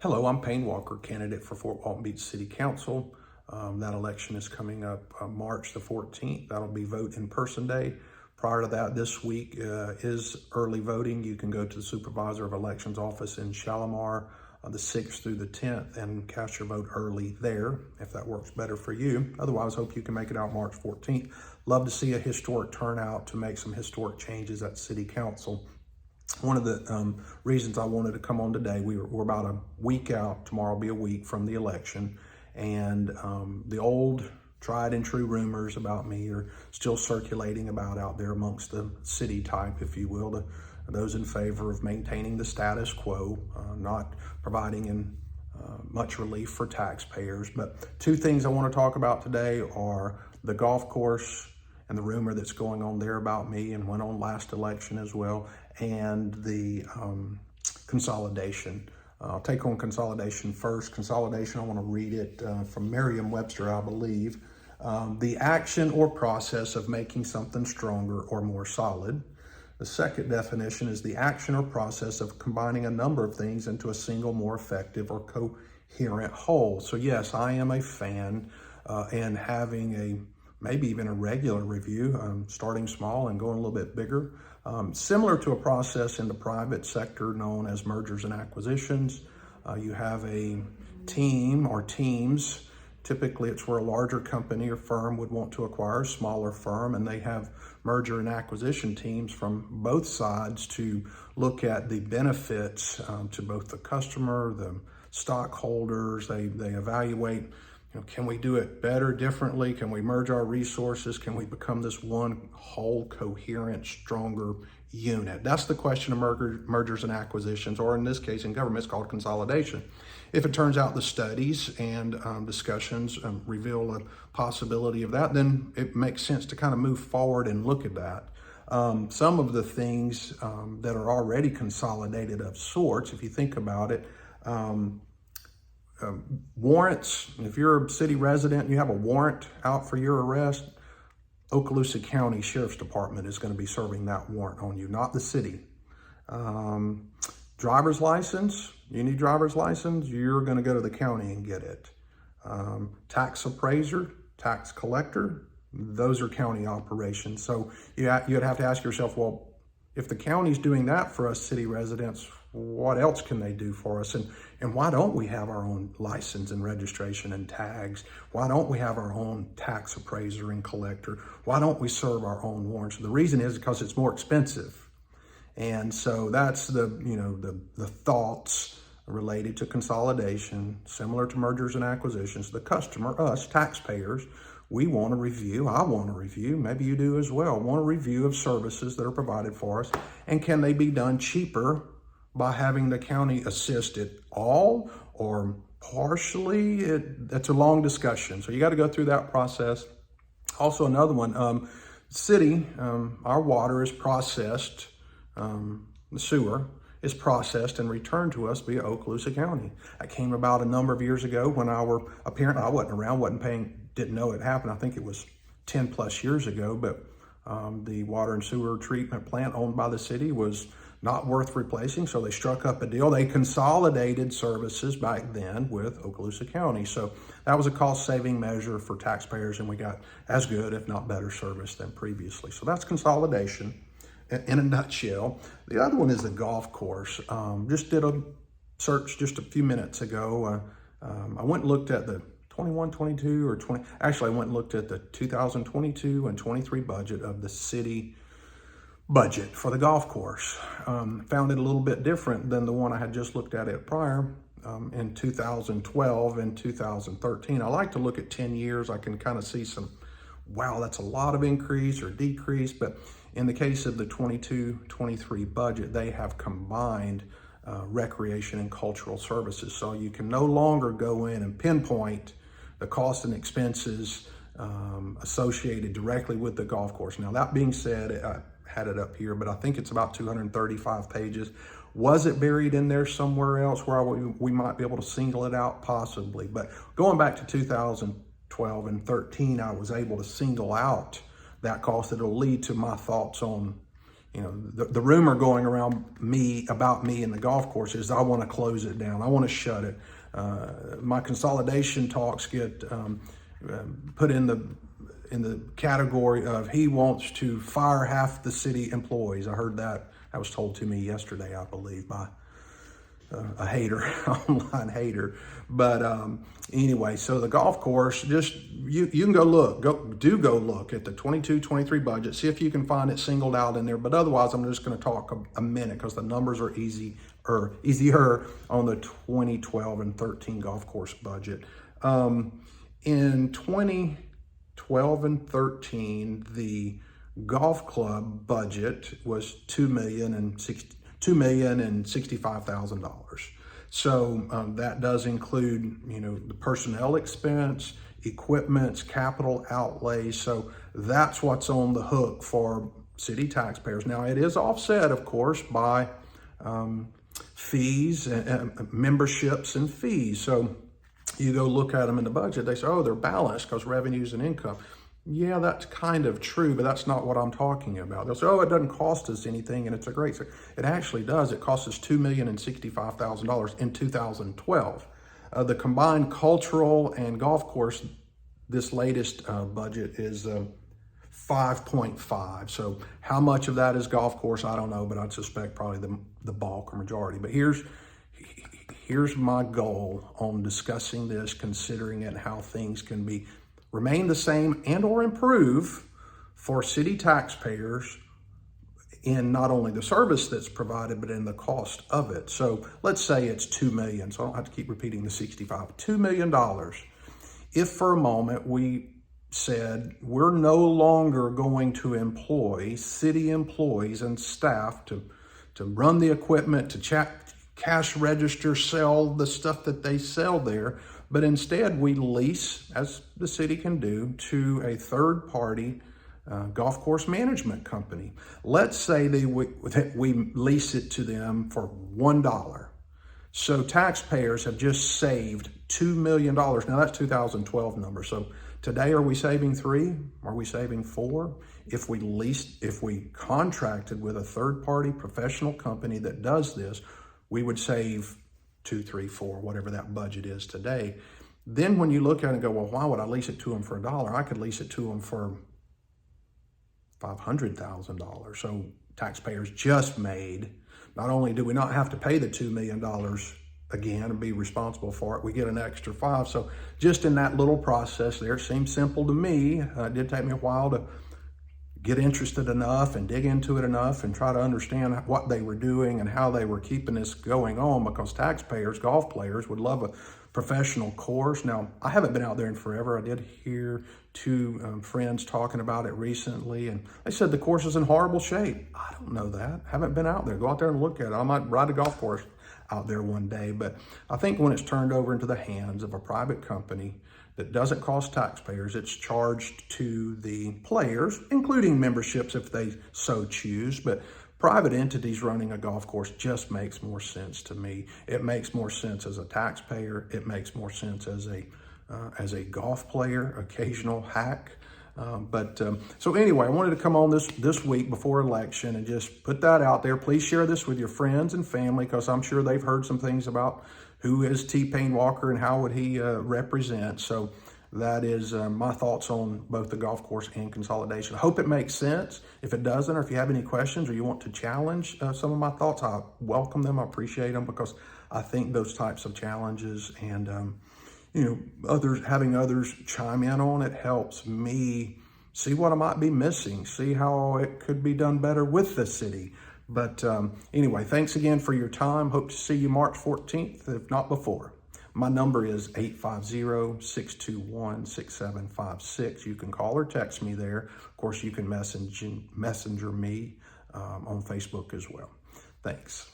Hello, I'm Payne Walker, candidate for Fort Walton Beach City Council. That election is coming up March the 14th. That'll be vote in person day. Prior to that, this week is early voting. You can go to the Supervisor of Elections office in Shalimar the 6th through the 10th and cast your vote early there if that works better for you. Otherwise, hope you can make it out March 14th. Love to see a historic turnout to make some historic changes at City Council. One of the reasons I wanted to come on today, we're about a week out, tomorrow will be a week from the election, and the old tried and true rumors about me are still circulating about out there amongst the city type, if you will, those in favor of maintaining the status quo, not providing much relief for taxpayers. But two things I want to talk about today are the golf course and the rumor that's going on there about me and went on last election as well, and the consolidation. I'll take on consolidation first. Consolidation, I want to read it from Merriam-Webster, I believe. The action or process of making something stronger or more solid. The second definition is the action or process of combining a number of things into a single, more effective or coherent whole. So yes, I am a fan and having maybe even a regular review, starting small and going a little bit bigger. Similar to a process in the private sector known as mergers and acquisitions. You have a team or teams. Typically, it's where a larger company or firm would want to acquire a smaller firm, and they have merger and acquisition teams from both sides to look at the benefits to both the customer, the stockholders. They evaluate, can we do it better, differently? Can we merge our resources? Can we become this one whole, coherent, stronger unit? That's the question of mergers and acquisitions, or in this case in government, it's called consolidation. If it turns out the studies and discussions reveal a possibility of that, then it makes sense to kind of move forward and look at that. Some of the things that are already consolidated of sorts, if you think about it, warrants. If you're a city resident and you have a warrant out for your arrest, Okaloosa County Sheriff's Department is going to be serving that warrant on you, not the city. Driver's license, you need driver's license, you're going to go to the county and get it. Tax appraiser, tax collector, those are county operations. So you'd have to ask yourself, well, if the county's doing that for us city residents, what else can they do for us? And why don't we have our own license and registration and tags? Why don't we have our own tax appraiser and collector? Why don't we serve our own warrants? The reason is because it's more expensive. And so that's the thoughts related to consolidation, similar to mergers and acquisitions. The customer, us taxpayers, we want a review. I want a review. Maybe you do as well. Want a review of services that are provided for us, and can they be done cheaper by having the county assist it all or partially? That's a long discussion. So you got to go through that process. Also, another one, city, our water is processed. The sewer is processed and returned to us via Okaloosa County. That came about a number of years ago when I wasn't around, didn't know it happened. I think it was 10 plus years ago, but the water and sewer treatment plant owned by the city was not worth replacing, so they struck up a deal. They consolidated services back then with Okaloosa County. So that was a cost-saving measure for taxpayers, and we got as good, if not better, service than previously. So that's consolidation in a nutshell. The other one is the golf course. Just did a search just a few minutes ago. I went and looked at the 21, 22, or 20. Actually, I went and looked at the 2022 and 23 budget of the city budget for the golf course. Found it a little bit different than the one I had just looked at it prior in 2012 and 2013. I like to look at 10 years. I can kind of see wow, that's a lot of increase or decrease. But in the case of the 22-23 budget, they have combined recreation and cultural services. So you can no longer go in and pinpoint the costs and expenses associated directly with the golf course. Now, that being said, I had it up here, but I think it's about 235 pages. Was it buried in there somewhere else where we might be able to single it out? Possibly. But going back to 2012 and 13, I was able to single out that cost. It'll lead to my thoughts on the rumor going around about me and the golf course is I want to close it down. I want to shut it. My consolidation talks get put in the category of he wants to fire half the city employees. I heard that. That was told to me yesterday, I believe, by a hater, online hater. But anyway, so the golf course, just you can go look at the 22-23 budget, see if you can find it singled out in there. But otherwise, I'm just going to talk a minute because the numbers are easier on the 2012 and 13 golf course budget. In 2012 and 13, the golf club budget was $2,065,000. So that does include, the personnel expense, equipment, capital outlay. So that's what's on the hook for city taxpayers. Now it is offset, of course, by fees and memberships and fees. So you go look at them in the budget, they say, oh, they're balanced because revenues and income. Yeah, that's kind of true, but that's not what I'm talking about. They'll say, oh, it doesn't cost us anything, and it's a great thing. It actually does. It cost us $2,065,000 in 2012. The combined cultural and golf course, this latest budget is 5.5. So how much of that is golf course, I don't know, but I'd suspect probably the bulk or majority. But here's my goal on discussing this, considering it, and how things can remain the same and or improve for city taxpayers in not only the service that's provided, but in the cost of it. So let's say it's $2 million. So I don't have to keep repeating the 65, $2 million. If for a moment we said we're no longer going to employ city employees and staff to run the equipment, to cash register, sell the stuff that they sell there, but instead we lease, as the city can do, to a third-party golf course management company. Let's say that we lease it to them for $1. So taxpayers have just saved $2 million. Now that's 2012 number. So today, are we saving 3? Are we saving 4? If we contracted with a third-party professional company that does this, we would save 2, 3, 4, whatever that budget is today. Then when you look at it and go, well, why would I lease it to them for $1? I could lease it to them for $500,000. So taxpayers just made, not only do we not have to pay the $2 million again and be responsible for it, we get an extra 5. So just in that little process there, seems simple to me. It did take me a while to get interested enough and dig into it enough and try to understand what they were doing and how they were keeping this going on, because taxpayers, golf players, would love a professional course. Now, I haven't been out there in forever. I did hear 2 friends talking about it recently, and they said the course is in horrible shape. I don't know that. Haven't been out there. Go out there and look at it. I might ride a golf course out there one day, but I think when it's turned over into the hands of a private company that doesn't cost taxpayers, it's charged to the players, including memberships if they so choose, but private entities running a golf course just makes more sense to me. It makes more sense as a taxpayer. It makes more sense as a golf player, occasional hack. So anyway, I wanted to come on this week before election and just put that out there. Please share this with your friends and family, because I'm sure they've heard some things about who is T-Pain Walker and how would he represent. So that is my thoughts on both the golf course and consolidation. I hope it makes sense. If it doesn't, or if you have any questions or you want to challenge some of my thoughts, I welcome them. I appreciate them, because I think those types of challenges and having others chime in on it helps me see what I might be missing, see how it could be done better with the city. But anyway, thanks again for your time. Hope to see you March 14th, if not before. My number is 850-621-6756. You can call or text me there. Of course, you can messenger me on Facebook as well. Thanks.